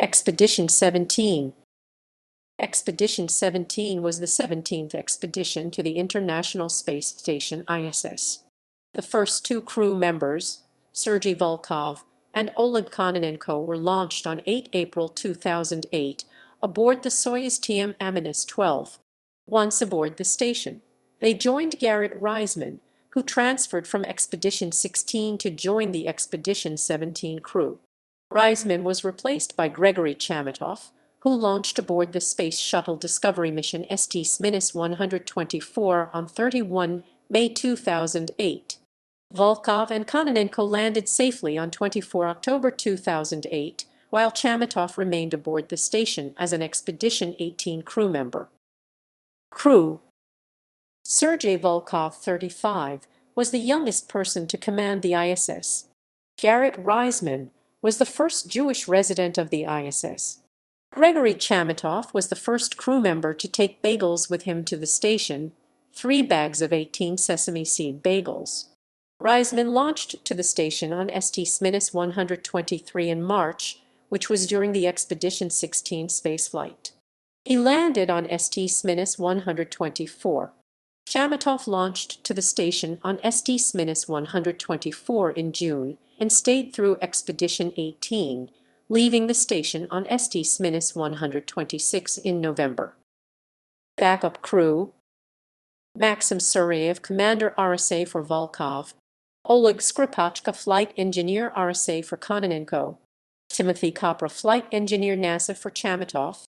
Expedition 17. Expedition 17 was the 17th expedition to the International Space Station ISS. The first two crew members, Sergey Volkov and Oleg Kononenko, were launched on 8 April 2008 aboard the Soyuz TMA-12. Once aboard the station, they joined Garrett Reisman, who transferred from Expedition 16 to join the Expedition 17 crew. Reisman was replaced by Gregory Chamitoff, who launched aboard the Space Shuttle Discovery mission ST-124 on 31 May 2008. Volkov and Kononenko landed safely on 24 October 2008, while Chamitoff remained aboard the station as an Expedition 18 crew member. Crew: Sergey Volkov, 35, was the youngest person to command the ISS. Garrett Reisman was the first Jewish resident of the ISS. Gregory Chamitoff was the first crew member to take bagels with him to the station, 3 bags of 18 sesame seed bagels. Reisman launched to the station on ST-123 in March, which was during the Expedition 16 spaceflight. He landed on ST-124. Chamitoff launched to the station on ST-124 in June and stayed through Expedition 18, leaving the station on ST-126 in November. Backup crew: Maxim Suryaev, Commander RSA for Volkov; Oleg Skripachka, Flight Engineer RSA for Kononenko; Timothy Kopra, Flight Engineer NASA for Chamitoff;